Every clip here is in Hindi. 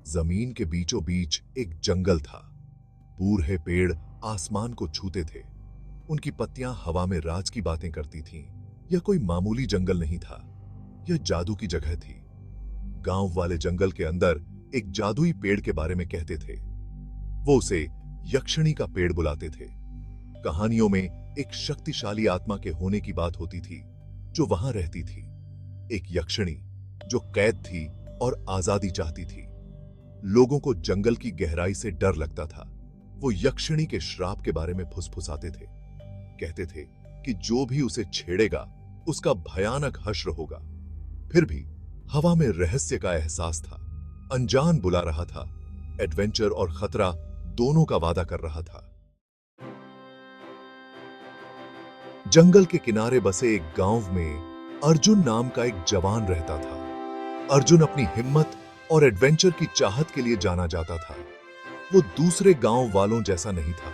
जमीन के बीचों बीच एक जंगल था। बूढ़े पेड़ आसमान को छूते थे। उनकी पत्तियां हवा में राज की बातें करती थीं। यह कोई मामूली जंगल नहीं था, यह जादू की जगह थी। गांव वाले जंगल के अंदर एक जादुई पेड़ के बारे में कहते थे। वो उसे यक्षिणी का पेड़ बुलाते थे। कहानियों में एक शक्तिशाली आत्मा के होने की बात होती थी जो वहां रहती थी। एक यक्षिणी जो कैद थी और आजादी चाहती थी। लोगों को जंगल की गहराई से डर लगता था। वो यक्षिणी के श्राप के बारे में फुसफुसाते थे। कहते थे कि जो भी उसे छेड़ेगा उसका भयानक हश्र होगा। फिर भी हवा में रहस्य का एहसास था। अनजान बुला रहा था। एडवेंचर और खतरा दोनों का वादा कर रहा था। जंगल के किनारे बसे एक गांव में अर्जुन नाम का एक जवान रहता था। अर्जुन अपनी हिम्मत और एडवेंचर की चाहत के लिए जाना जाता था। वो दूसरे गांव वालों जैसा नहीं था।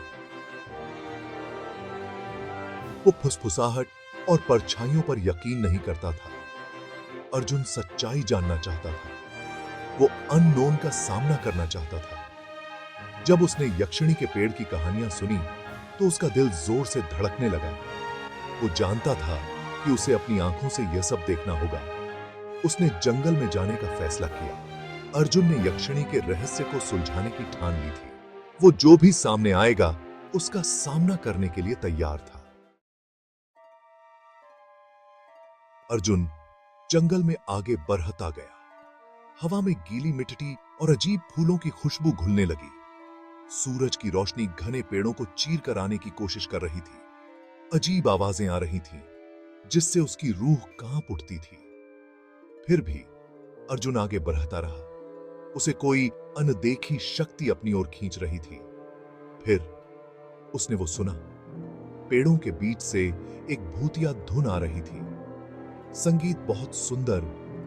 वो फुसफुसाहट और परछाइयों पर यकीन नहीं करता था। अर्जुन सच्चाई जानना चाहता था। वो अननोन का सामना करना चाहता था। जब उसने यक्षिणी के पेड़ की कहानियां सुनी तो उसका दिल जोर से धड़कने लगा। वो जानता था कि उसे अपनी आंखों से यह सब देखना होगा। उसने जंगल में जाने का फैसला किया। अर्जुन ने यक्षिणी के रहस्य को सुलझाने की ठान ली थी। वो जो भी सामने आएगा उसका सामना करने के लिए तैयार था। अर्जुन जंगल में आगे बढ़ता गया। हवा में गीली मिट्टी और अजीब फूलों की खुशबू घुलने लगी। सूरज की रोशनी घने पेड़ों को चीर कर आने की कोशिश कर रही थी। अजीब आवाजें आ रही थीं, जिससे उसकी रूह कांप उठती थी। फिर भी अर्जुन आगे बढ़ता रहा। उसे कोई अनदेखी शक्ति अपनी ओर खींच रही थी। फिर उसने वो सुना। पेड़ों के बीच से एक भूतिया धुन आ रही थी। संगीत बहुत सुंदर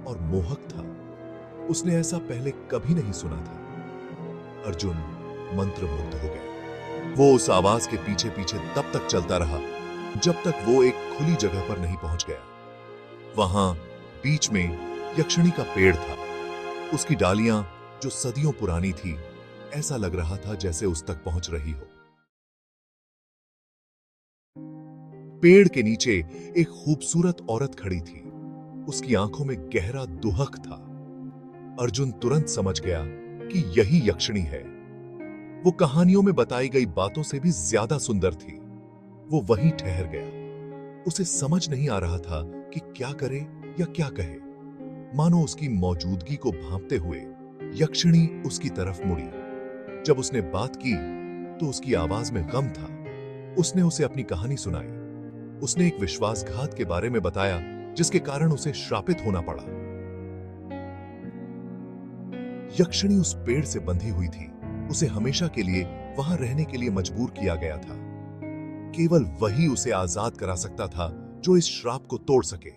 और मोहक था। उसने ऐसा पहले कभी नहीं सुना था। अर्जुन मंत्रमुग्ध हो गया। वो उस आवाज के पीछे पीछे तब तक चलता रहा जब तक वो एक खुली जगह पर नहीं पहुंच गया। वहां बीच में यक्षिणी का पेड़ था। उसकी डालियां जो सदियों पुरानी थी, ऐसा लग रहा था जैसे उस तक पहुंच रही हो। पेड़ के नीचे एक खूबसूरत औरत खड़ी थी। उसकी आंखों में गहरा दुहक था। अर्जुन तुरंत समझ गया कि यही यक्षिणी है। वो कहानियों में बताई गई बातों से भी ज्यादा सुंदर थी। वो वहीं ठहर गया। उसे समझ नहीं आ रहा था कि क्या करे या क्या कहे। मानो उसकी मौजूदगी को भांपते हुए यक्षिणी उसकी तरफ मुड़ी। जब उसने बात की तो उसकी आवाज में गम था। उसने उसे अपनी कहानी सुनाई। उसने एक विश्वासघात के बारे में बताया जिसके कारण उसे श्रापित होना पड़ा। यक्षिणी उस पेड़ से बंधी हुई थी। उसे हमेशा के लिए वहां रहने के लिए मजबूर किया गया था। केवल वही उसे आजाद करा सकता था जो इस श्राप को तोड़ सके।